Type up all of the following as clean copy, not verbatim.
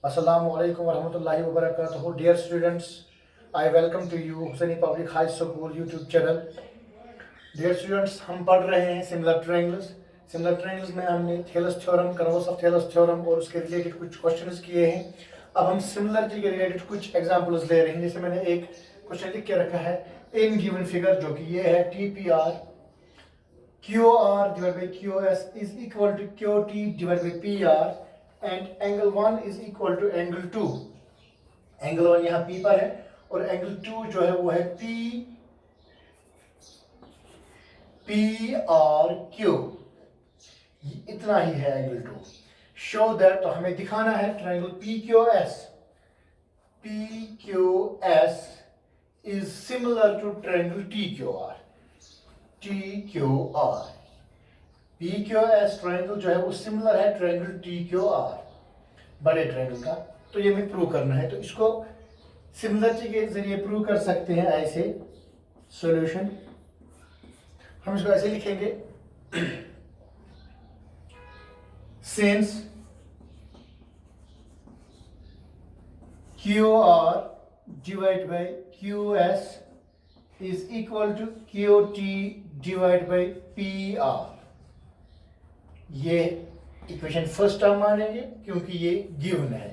Assalamu alaikum warahmatullahi wabarakatuh. Dear students, I welcome to you Hussaini Public High School YouTube channel. Dear students, हम पढ़ रहे हैं similar triangles. Similar triangles में हमने Thales theorem, converse of Thales theorem और उसके related कुछ questions किए हैं। अब हम सिमिलरिटी के रिलेटेड कुछ एग्जांपल्स ले रहे हैं। जैसे मैंने एक क्वेश्चन लिख के रखा है, इन गिवन फिगर, जो कि ये है TPR QR divided by QS is equal to QT divided by PR and angle 1 is equal to angle 2. Angle 1 यहाँ P पर है और एंगल 2 जो है वो है PRQ। इतना ही है एंगल 2। शो दैट, तो हमें दिखाना है triangle PQS is similar to triangle TQR। PQS triangle जो है वो सिमिलर है ट्रायंगल TQR, बड़े ट्रायंगल का। तो ये हमें प्रूव करना है, तो इसको सिमिलरिटी के जरिए प्रूव कर सकते हैं। ऐसे सॉल्यूशन हम इसको ऐसे लिखेंगे, since QR divided by QS is equal to QT divided by PR। ये इक्वेशन फर्स्ट टर्म मानेंगे क्योंकि ये गिवन है।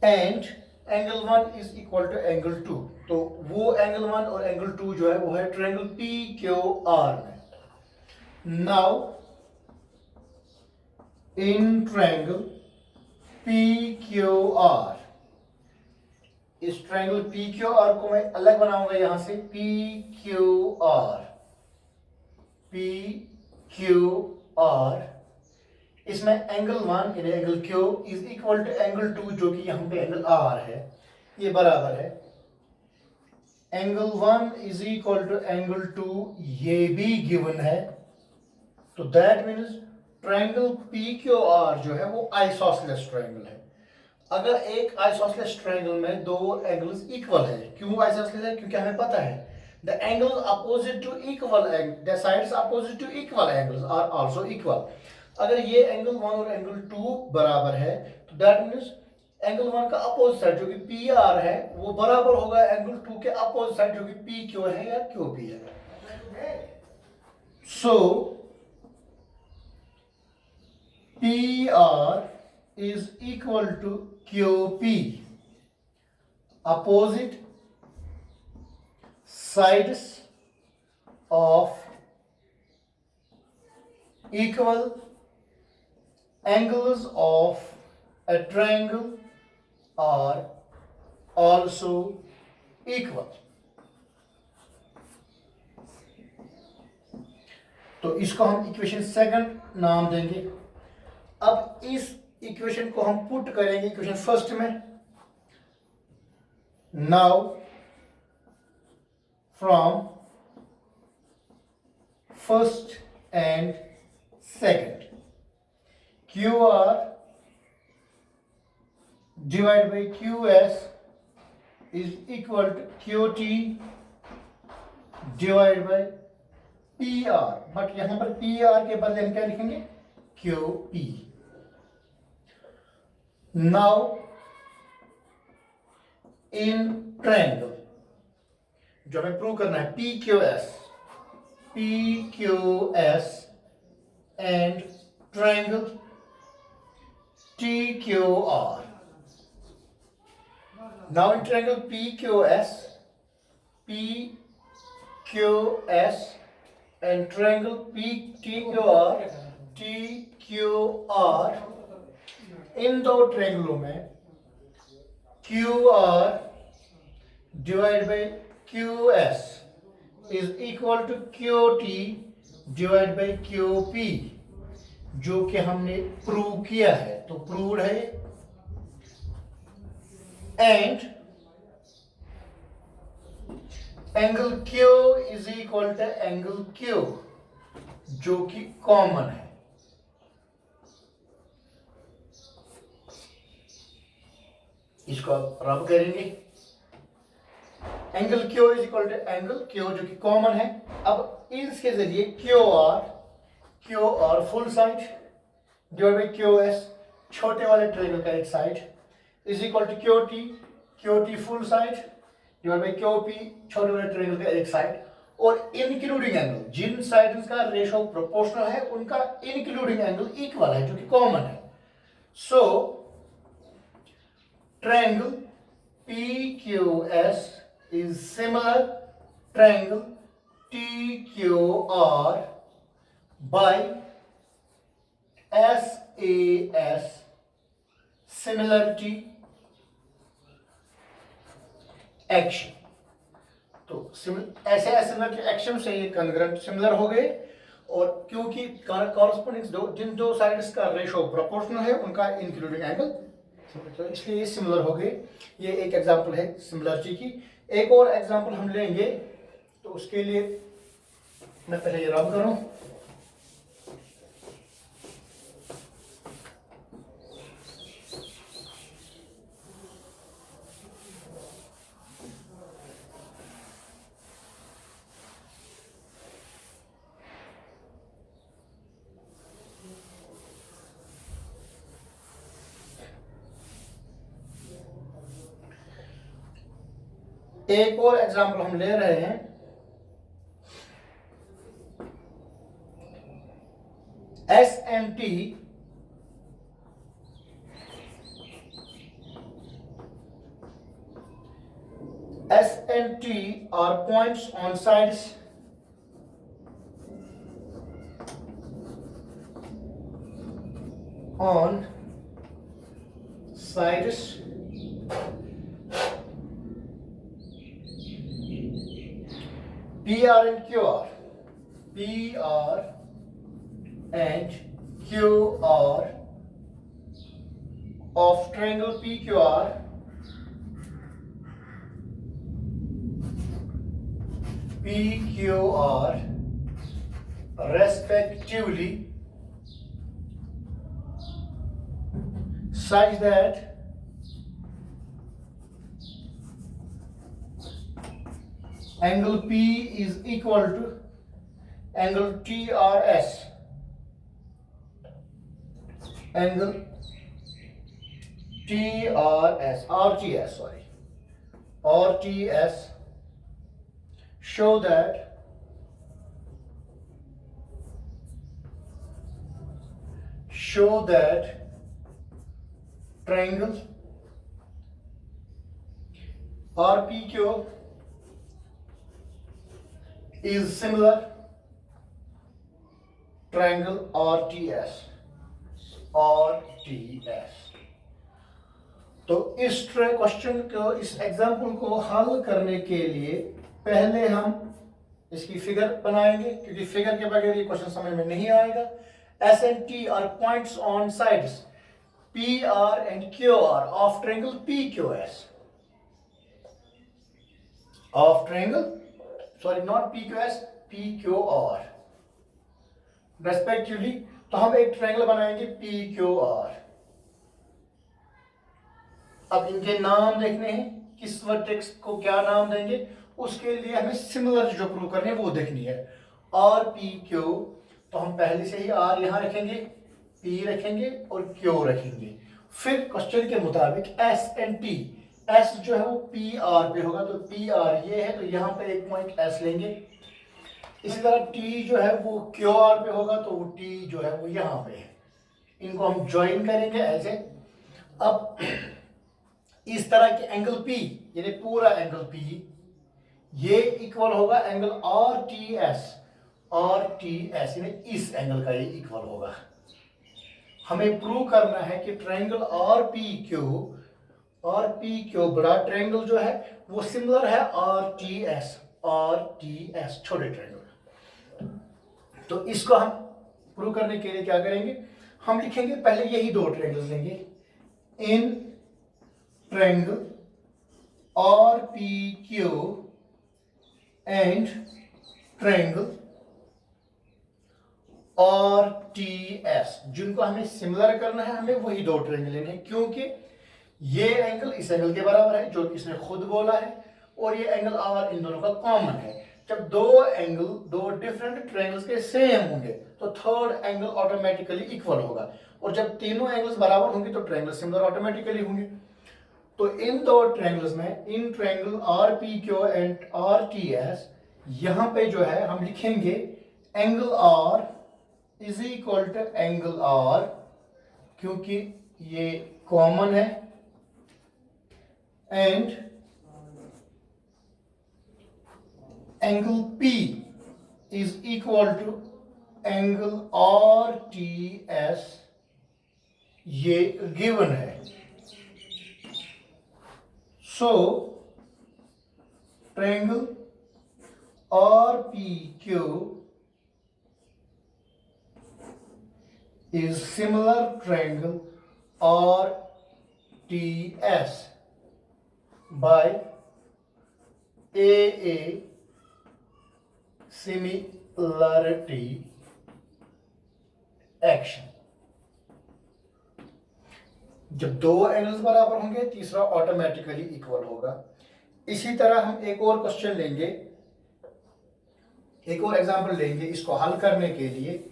And angle 1 is equal to angle 2, तो वो एंगल 1 और एंगल 2 जो है वो है ट्रायंगल PQR में। नाउ इन ट्रायंगल PQR, इस ट्रायंगल PQR को मैं अलग बनाऊंगा यहां से। PQR इसमें एंगल 1 यानी angle Q is equal to angle 2 जो कि यहां पे एंगल R है, ये बराबर है angle 1 is equal to angle 2, ये भी गिवन है। तो दैट मीन्स ट्रायंगल PQR जो है वो आइसोसेलेस ट्रायंगल है। अगर एक आइसोसेलेस ट्रायंगल में दो एंगल्स इक्वल है, क्यों आइसोसेलेस है? क्योंकि हमें पता है the angles opposite to equal the sides opposite to equal angles are also equal। अगर ये एंगल 1 और एंगल 2 बराबर है तो दैट मीन्स एंगल 1 का अपोजिट साइड जो कि PR है वो बराबर होगा एंगल 2 के अपोजिट साइड जो कि PQ है या QP है। सो PR is equal to QP, opposite sides of equal angles of a triangle are also equal। तो इसको हम इक्वेशन सेकंड नाम देंगे। अब इस इक्वेशन को हम पुट करेंगे इक्वेशन फर्स्ट में। Now from first and second, QR divided by QS is equal to QT divided by PR, but यहां पर PR के बदले हम क्या लिखेंगे? QP। नाउ इन ट्रायंगल जो हमें प्रूव करना है PQS and triangle TQR। Now in triangle PQS and triangle TQR, इन दो ट्रायंगलों में QR divided by QS is equal to QT divided by QP, जो कि हमने प्रूव किया है, तो प्रूव्ड है। And angle Q is equal to angle Q जो कि कॉमन है। इसको आप रब करेंगे, angle Q is equal to angle Q जो कि कॉमन है। अब इसके जरिए Q R full side divide by Q S छोटे वाले ट्रायंगल का एक side is equal to Q T full side divide by Q P छोटे वाले ट्रायंगल का एक साइड और इंक्लूडिंग एंगल जिन साइड्स का रेशो प्रोपोर्शनल है उनका इंक्लूडिंग एंगल इक्वल है जो कि कॉमन है. So triangle PQS is similar triangle TQR by SAS similarity action. तो ऐसे सिमिलरिटी एक्शन से ये कॉन्ग्रुएंट सिमिलर हो गए और क्योंकि कॉरस्पॉन्डिंग जिन दो साइड्स का रेशो प्रोपोर्शनल है उनका इंक्लूडिंग एंगल तो इसलिए ये सिमिलर हो गए. ये एक एग्जांपल है सिमिलरिटी की. एक और एग्जांपल हम लेंगे तो उसके लिए मैं पहले ये रब करूं. एक और एग्जांपल हम ले रहे हैं. SNT are points on sides PR and QR. PR and QR of triangle PQR respectively such that angle P is equal to angle TRS. Angle RTS show that triangle RPQ is similar triangle RTS. तो इस question को इस example को हल करने के लिए पहले हम इसकी फिगर बनाएंगे क्योंकि फिगर के बगैर ये क्वेश्चन समझ में नहीं आएगा. SNT are points on sides PR and QR of triangle PQS. Not PQS, PQR respectively. तो हम एक ट्रायंगल बनाएंगे PQR. अब इनके नाम देखने हैं किस वर्टेक्स को क्या नाम देंगे उसके लिए हमें सिमिलर जो प्रूव करनी है वो देखनी है. RPQ तो हम पहले से ही R यहां रखेंगे P रखेंगे और Q रखेंगे. फिर क्वेश्चन के मुताबिक SNT S जो है वो PR पे होगा तो PR ये है तो यहां पे एक पॉइंट S लेंगे. इसी तरह T जो है वो QR पे होगा तो वो T जो है वो यहाँ पे है. इनको हम ज्वाइन करेंगे ऐसे. अब इस तरह के एंगल P यानी पूरा एंगल P ये इक्वल होगा एंगल RTS यानी इस एंगल का ये इक्वल होगा. हमें प्रूव करना है कि ट्रायंगल RPQ बड़ा ट्रायंगल जो है वो सिमिलर है RTS छोटे ट्रायंगल. तो इसको हम प्रूव करने के लिए क्या करेंगे हम लिखेंगे पहले यही दो ट्रायंगल्स लेंगे. In triangle RPQ and triangle RTS जिनको हमें सिमिलर करना है हमें वही दो ट्रायंगल लेने हैं क्योंकि ये एंगल इस एंगल के बराबर है जो इसने खुद बोला है और ये एंगल R इन दोनों का कॉमन है. जब दो डिफरेंट ट्रायंगल्स के सेम होंगे तो थर्ड एंगल ऑटोमेटिकली इक्वल होगा. और जब तीनों एंगल्स बराबर होंगे तो ट्रायंगल सिमिलर ऑटोमेटिकली होंगे। तो इन दो ट्रायंगल्स में, in triangle R P Q and R T S, यहां पे जो है हम लिखेंगे angle R is equal to angle R, क्योंकि ये कॉमन है, and angle P is equal to angle R T S, ये गिवन है। So triangle R P Q is similar triangle RTS by AA similarity action। जब दो angles बराबर होंगे तीसरा ऑटोमेटिकली इक्वल होगा। इसी तरह हम एक और क्वेश्चन लेंगे, एक और एग्जांपल लेंगे इसको हल करने के लिए।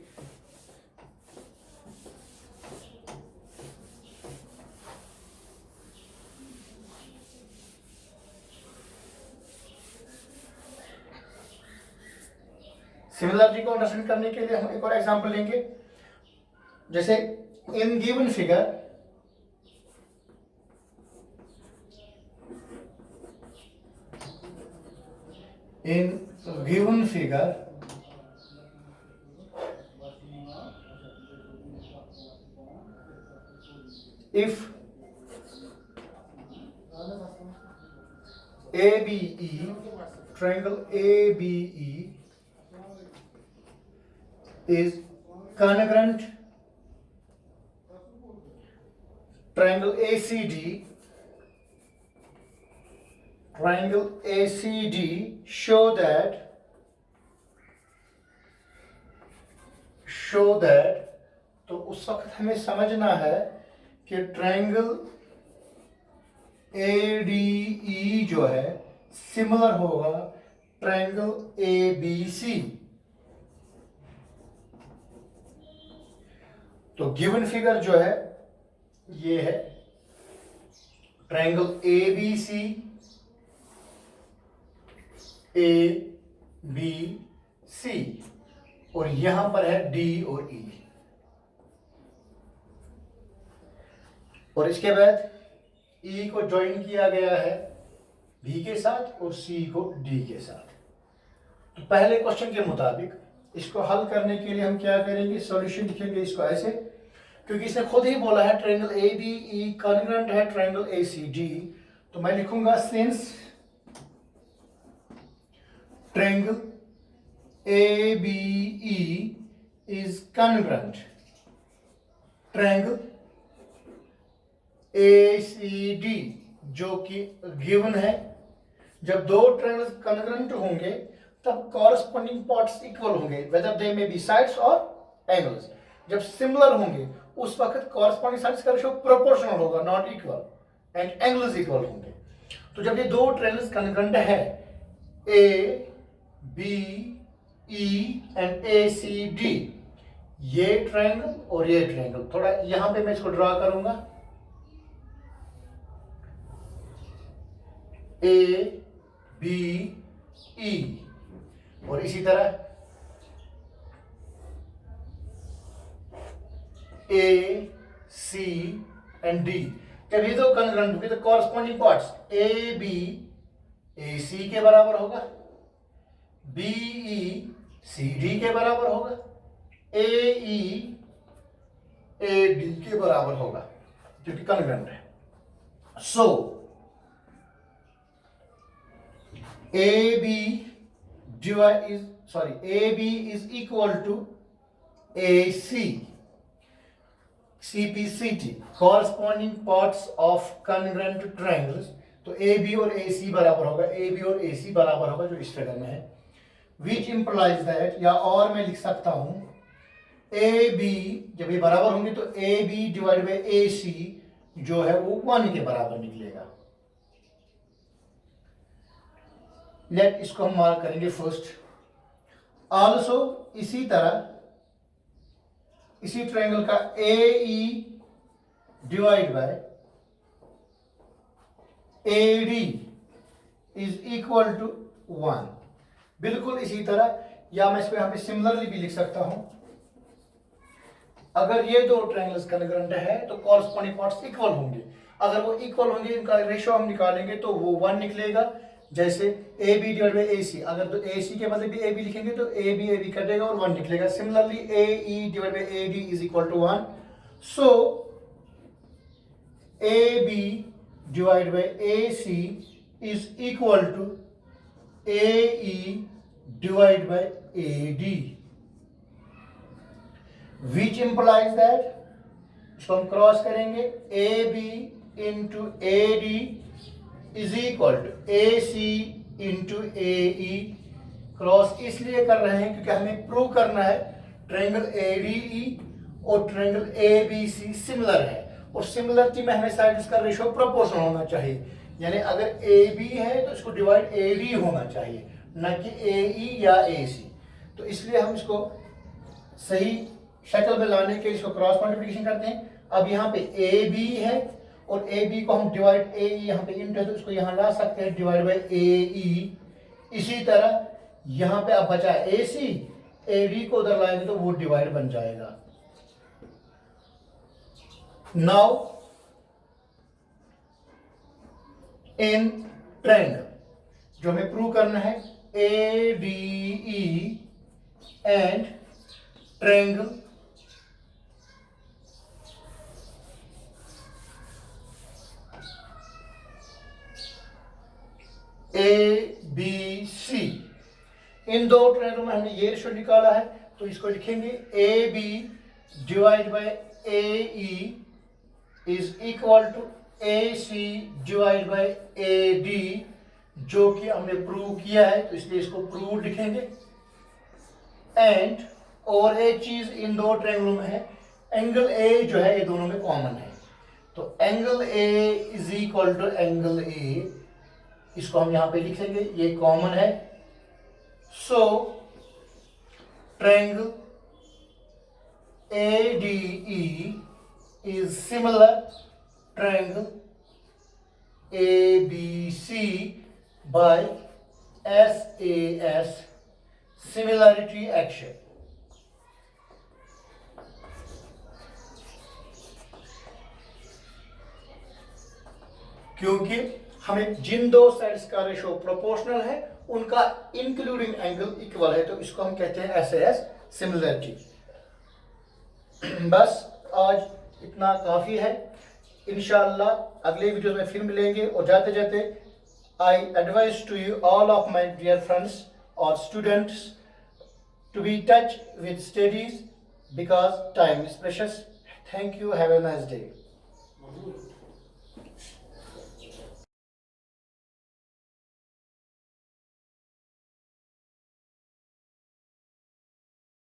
सिमिलरिटी को अंडरस्टैंड करने के लिए हम एक और एग्जांपल लेंगे। जैसे in given figure if ABE, triangle ABE is congruent triangle ACD show that तो उस वक्त हमें समझना है कि ट्रायंगल ADE जो है सिमिलर होगा ट्रायंगल ABC। तो गिवन फिगर जो है ये है ट्रायंगल ABC ABC, और यहां पर है D और E, और इसके बाद E को ज्वाइन किया गया है B के साथ और C को D के साथ। तो पहले क्वेश्चन के मुताबिक इसको हल करने के लिए हम क्या करेंगे, सॉल्यूशन लिखेंगे इसको ऐसे, क्योंकि इसने खुद ही बोला है ट्रायंगल ABE कॉन्ग्रुएंट है ट्रायंगल ACD। तो मैं लिखूंगा since triangle ABE is congruent triangle ACD, जो कि गिवन है। जब दो ट्रायंगल्स कॉन्ग्रुएंट होंगे तब कॉरस्पॉन्डिंग पार्ट्स इक्वल होंगे, whether they may be sides और एंगल्स। जब सिमिलर होंगे उस वक्त कॉरस्पॉन्डिंग साइड्स का रेशियो प्रोपोर्शनल होगा, not equal, and angles equal होंगे। तो जब ये दो ट्रायंगल्स कॉन्ग्रुएंट है ABE एंड ACD, ये ट्रायंगल और ये ट्रायंगल, थोड़ा यहां पे मैं इसको ड्रॉ करूंगा, ABE, और इसी तरह AC एंड D। जब ये दो कॉन्ग्रुएंट होंगे तो कॉरस्पॉन्डिंग पार्ट्स AB AC के बराबर होगा, BE CD के बराबर होगा, AE AD के बराबर होगा, क्योंकि कॉन्ग्रुएंट है। सो AB is equal to AC, CPCT, corresponding parts of congruent triangles। तो AB और AC बराबर होगा, AB और AC बराबर होगा जो इस फिगर में है, which implies that, या और मैं लिख सकता हूं AB, जब ये बराबर होंगे तो AB डिवाइड बाई AC जो है वो 1 के बराबर निकलेगा। लेट इसको हम मार्क करेंगे फर्स्ट। आल्सो इसी इसी ट्रायंगल का AE divide by AD is equal to 1। बिल्कुल इसी तरह, या मैं इसको यहां पे सिमिलरली भी लिख सकता हूं, अगर ये दो ट्रायंगल्स कॉन्ग्रुएंट है तो कॉरस्पॉन्डिंग पार्ट्स इक्वल होंगे। अगर वो इक्वल होंगे, इनका रेशियो हम निकालेंगे तो वो 1 निकलेगा। जैसे ए बी डिवाइड बाई ए सी, अगर तो ए सी के मतलब भी ए बी लिखेंगे तो ए बी कटेगा और 1 निकलेगा। Similarly A E divide by A D is equal to 1। So A B divide by A C is equal to A E divide by A D, which implies that, इसको हम cross करेंगे, A B into A D is equal to A C into A E. Cross इसलिए कर रहे हैं क्योंकि हमें prove करना है ट्रायंगल ए डी ई और triangle A B C similar है, और सिमिलरिटी में हमें साइड्स का रेशियो प्रोपोर्शनल होना चाहिए। यानी अगर ए बी है तो इसको डिवाइड ए डी होना चाहिए, न कि ए ई या ए सी। तो इसलिए हम इसको सही शक्ल में लाने के इसको क्रॉस मल्टीप्लिकेशन करते हैं। अब यहाँ पे ए बी है और ए बी को हम डिवाइड, ए ई यहाँ पे इंटू है तो इसको यहाँ ला सकते हैं डिवाइड बाई ए ई। इसी तरह यहाँ पे अब बचा ए सी, ए डी को उधर लाएंगे तो वो डिवाइड बन जाएगा। नाउ इन ट्रायंगल जो हमें प्रूव करना है, A D E and triangle A B C, इन दो ट्रायंगल में हमने ये रेशियो निकाला है तो इसको लिखेंगे A B divide by A E is equal to A C divide by A D, जो कि हमने प्रूव किया है तो इसलिए इसको प्रूव लिखेंगे। एंड और एक चीज इन दो ट्रायंगलों में है, एंगल ए जो है ये दोनों में कॉमन है, तो angle A is equal to angle A, इसको हम यहां पे लिखेंगे, ये कॉमन है। So triangle A D E is similar triangle A B C by SAS, similarity axiom. क्योंकि हमें जिन दो साइड्स का रेशियो प्रोपोर्शनल है उनका इंक्लूडिंग एंगल इक्वल है, तो इसको हम कहते हैं SAS सिमिलरिटी। बस आज इतना काफी है। इंशाअल्लाह अगले वीडियो में फिर मिलेंगे, और जाते जाते I advise to you all of my dear friends और students to be in touch with studies because time is precious. Thank you. Have a nice day.